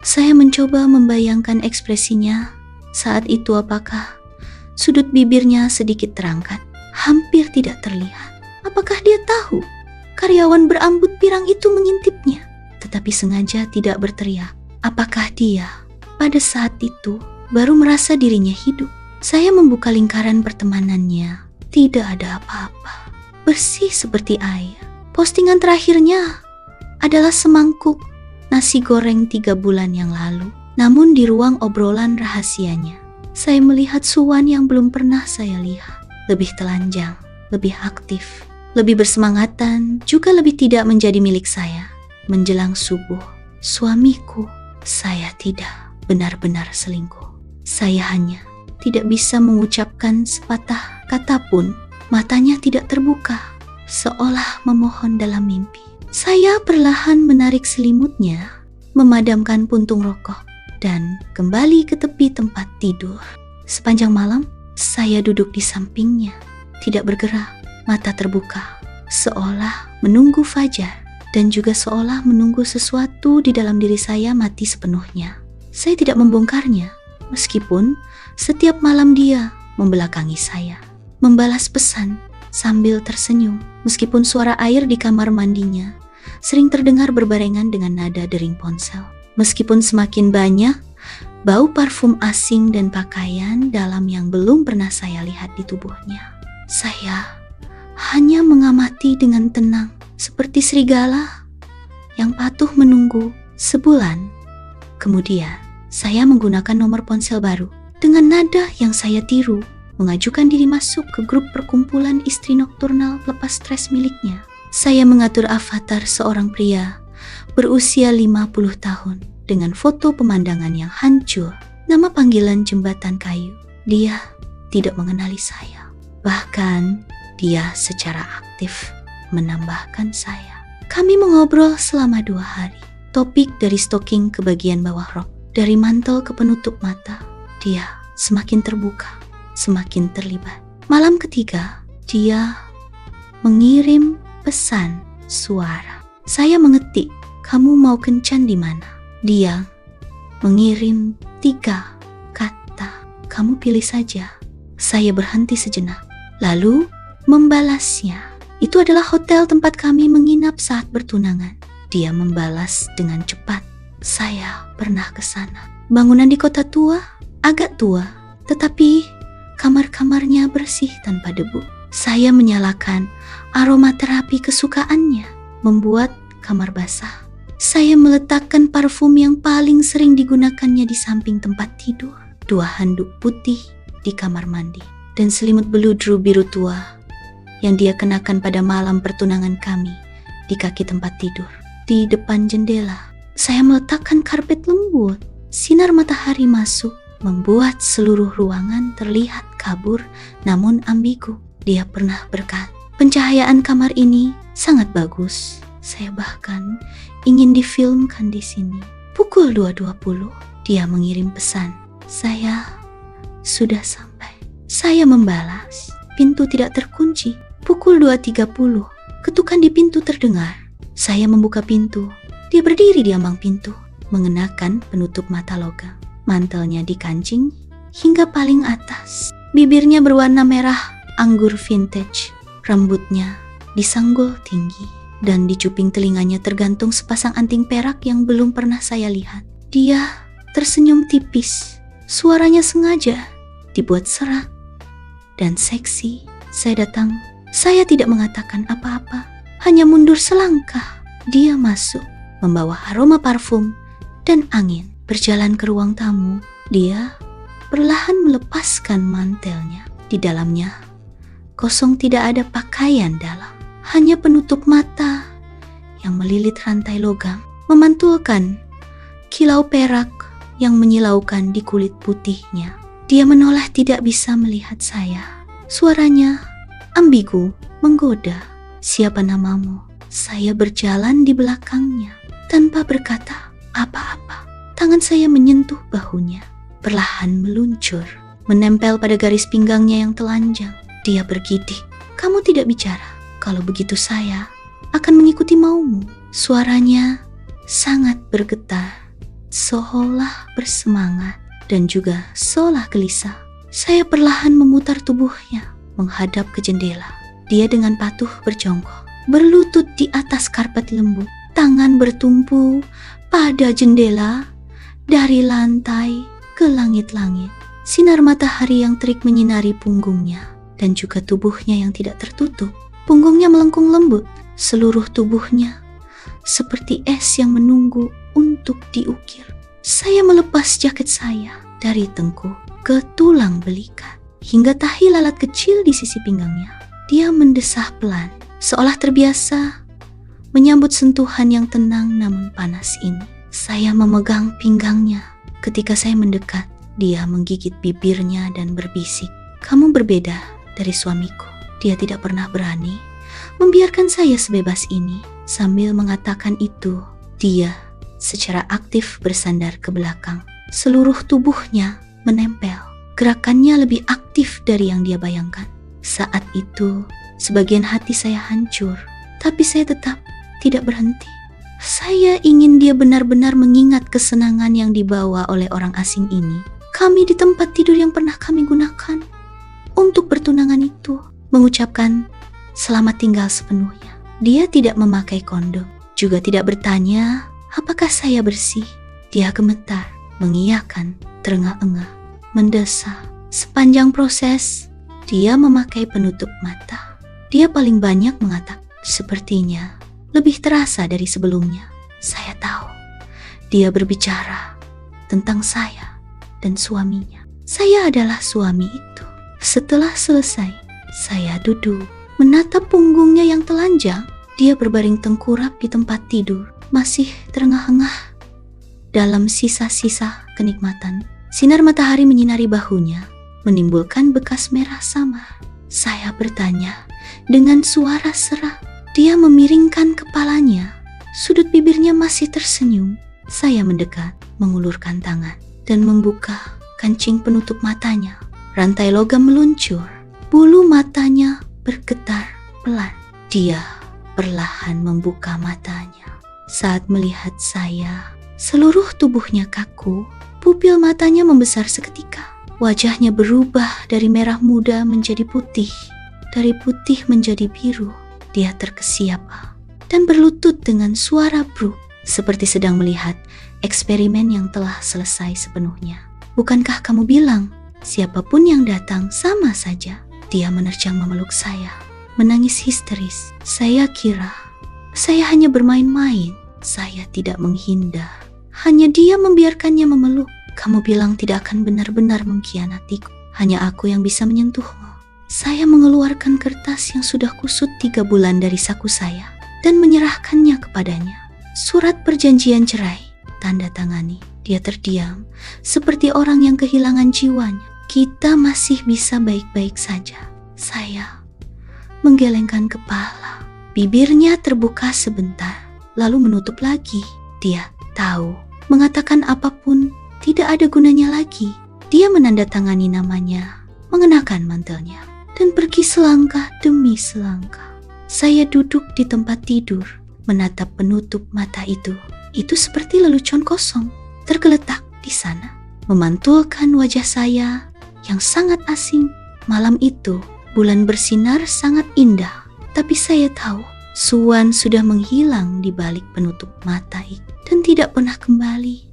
Saya mencoba membayangkan ekspresinya saat itu. Apakah sudut bibirnya sedikit terangkat, hampir tidak terlihat? Apakah dia tahu karyawan berambut pirang itu mengintipnya, tetapi sengaja tidak berteriak? Apakah dia pada saat itu baru merasa dirinya hidup? Saya membuka lingkaran pertemanannya. Tidak ada apa-apa, bersih seperti air. Postingan terakhirnya adalah semangkuk nasi goreng 3 bulan yang lalu. Namun di ruang obrolan rahasianya, saya melihat Suwan yang belum pernah saya lihat. Lebih telanjang, lebih aktif, lebih bersemangatan, juga lebih tidak menjadi milik saya. Menjelang subuh, suamiku, saya tidak benar-benar selingkuh. Saya hanya tidak bisa mengucapkan sepatah kata pun. Matanya tidak terbuka, seolah memohon dalam mimpi. Saya perlahan menarik selimutnya, memadamkan puntung rokok, dan kembali ke tepi tempat tidur. Sepanjang malam, saya duduk di sampingnya, tidak bergerak, mata terbuka, seolah menunggu fajar, dan juga seolah menunggu sesuatu di dalam diri saya mati sepenuhnya. Saya tidak membongkarnya, meskipun setiap malam dia membelakangi saya, membalas pesan sambil tersenyum, meskipun suara air di kamar mandinya sering terdengar berbarengan dengan nada dering ponsel. Meskipun semakin banyak bau parfum asing dan pakaian dalam yang belum pernah saya lihat di tubuhnya, saya hanya mengamati dengan tenang seperti serigala yang patuh menunggu. Sebulan kemudian, saya menggunakan nomor ponsel baru dengan nada yang saya tiru, mengajukan diri masuk ke grup perkumpulan istri nokturnal lepas stres miliknya. Saya mengatur avatar seorang pria berusia 50 tahun dengan foto pemandangan yang hancur, nama panggilan jembatan kayu. Dia tidak mengenali saya. Bahkan dia secara aktif menambahkan saya. Kami mengobrol selama 2 hari. Topik dari stoking ke bagian bawah rok, dari mantel ke penutup mata. Dia semakin terbuka, semakin terlibat. Malam ketiga, dia mengirim pesan suara. Saya mengetik, "Kamu mau kencan di mana?" Dia mengirim 3 kata, "Kamu pilih saja." Saya berhenti sejenak, lalu membalasnya. Itu adalah hotel tempat kami menginap saat bertunangan. Dia membalas dengan cepat, "Saya pernah ke sana." Bangunan di kota tua, agak tua, tetapi kamar-kamarnya bersih tanpa debu. Saya menyalakan aromaterapi kesukaannya, membuat kamar basah. Saya meletakkan parfum yang paling sering digunakannya di samping tempat tidur, 2 handuk putih di kamar mandi, dan selimut beludru biru tua yang dia kenakan pada malam pertunangan kami di kaki tempat tidur. Di depan jendela, saya meletakkan karpet lembut. Sinar matahari masuk, membuat seluruh ruangan terlihat kabur namun ambigu. Dia pernah berkata, "Pencahayaan kamar ini sangat bagus. Saya bahkan ingin difilmkan di sini." Pukul 2.20, dia mengirim pesan, "Saya sudah sampai." Saya membalas, "Pintu tidak terkunci." Pukul 2.30, ketukan di pintu terdengar. Saya membuka pintu. Dia berdiri di ambang pintu, mengenakan penutup mata logam. Mantelnya dikancing hingga paling atas. Bibirnya berwarna merah anggur vintage. Rambutnya disanggul tinggi, dan di cuping telinganya tergantung sepasang anting perak yang belum pernah saya lihat. Dia tersenyum tipis. Suaranya sengaja dibuat serak dan seksi. Saya datang. Saya tidak mengatakan apa-apa, hanya mundur selangkah. Dia masuk, membawa aroma parfum dan angin. Berjalan ke ruang tamu, dia perlahan melepaskan mantelnya. Di dalamnya kosong, tidak ada pakaian dalam, hanya penutup mata yang melilit rantai logam, memantulkan kilau perak yang menyilaukan di kulit putihnya. Dia menoleh, tidak bisa melihat saya. Suaranya ambigu, menggoda. "Siapa namamu?" Saya berjalan di belakangnya tanpa berkata apa-apa. Tangan saya menyentuh bahunya, perlahan meluncur, menempel pada garis pinggangnya yang telanjang. Dia bergidik, "Kamu tidak bicara. Kalau begitu saya akan mengikuti maumu." Suaranya sangat bergetar, seolah bersemangat dan juga seolah gelisah. Saya perlahan memutar tubuhnya menghadap ke jendela. Dia dengan patuh berjongkok, berlutut di atas karpet lembut, tangan bertumpu pada jendela dari lantai ke langit-langit. Sinar matahari yang terik menyinari punggungnya dan juga tubuhnya yang tidak tertutup. Punggungnya melengkung lembut, seluruh tubuhnya seperti es yang menunggu untuk diukir. Saya melepas jaket saya dari tengkuk ke tulang belikat hingga tahi lalat kecil di sisi pinggangnya. Dia mendesah pelan, seolah terbiasa menyambut sentuhan yang tenang namun panas ini. Saya memegang pinggangnya. Ketika saya mendekat, dia menggigit bibirnya dan berbisik, "Kamu berbeda dari suamiku. Dia tidak pernah berani membiarkan saya sebebas ini." Sambil mengatakan itu, dia secara aktif bersandar ke belakang. Seluruh tubuhnya menempel. Gerakannya lebih aktif dari yang dia bayangkan. Saat itu, sebagian hati saya hancur, tapi saya tetap tidak berhenti. Saya ingin dia benar-benar mengingat kesenangan yang dibawa oleh orang asing ini. Kami di tempat tidur yang pernah kami gunakan untuk bertunangan itu, mengucapkan selamat tinggal sepenuhnya. Dia tidak memakai kondom, juga tidak bertanya apakah saya bersih. Dia gemetar, mengiyakan, terengah-engah, mendesah. Sepanjang proses, dia memakai penutup mata. Dia paling banyak mengatakan, "Sepertinya lebih terasa dari sebelumnya." Saya tahu, dia berbicara tentang saya dan suaminya. Saya adalah suami itu. Setelah selesai, saya duduk, menatap punggungnya yang telanjang. Dia berbaring tengkurap di tempat tidur, masih terengah-engah dalam sisa-sisa kenikmatan. Sinar matahari menyinari bahunya, menimbulkan bekas merah samar. Saya bertanya dengan suara serak. Dia memiringkan kepalanya, sudut bibirnya masih tersenyum. Saya mendekat, mengulurkan tangan, dan membuka kancing penutup matanya. Rantai logam meluncur, bulu matanya bergetar pelan. Dia perlahan membuka matanya. Saat melihat saya, seluruh tubuhnya kaku, pupil matanya membesar seketika. Wajahnya berubah dari merah muda menjadi putih, dari putih menjadi biru. Dia terkesiap dan berlutut dengan suara bruk, seperti sedang melihat eksperimen yang telah selesai sepenuhnya. "Bukankah kamu bilang siapapun yang datang sama saja?" Dia menerjang memeluk saya, menangis histeris. Saya kira saya hanya bermain-main. Saya tidak menghindar. Hanya dia membiarkannya memeluk. "Kamu bilang tidak akan benar-benar mengkhianatiku. Hanya aku yang bisa menyentuhmu." Saya mengeluarkan kertas yang sudah kusut 3 bulan dari saku saya dan menyerahkannya kepadanya. "Surat perjanjian cerai." Tanda tangani. Dia terdiam, seperti orang yang kehilangan jiwanya. "Kita masih bisa baik-baik saja." Saya menggelengkan kepala. Bibirnya terbuka sebentar, lalu menutup lagi. Dia tahu, mengatakan apapun tidak ada gunanya lagi. Dia menandatangani namanya, mengenakan mantelnya, dan pergi selangkah demi selangkah. Saya duduk di tempat tidur, menatap penutup mata itu. Itu seperti lelucon kosong, tergeletak di sana, memantulkan wajah saya yang sangat asing. Malam itu, bulan bersinar sangat indah, tapi saya tahu Suwan sudah menghilang di balik penutup mata itu dan tidak pernah kembali.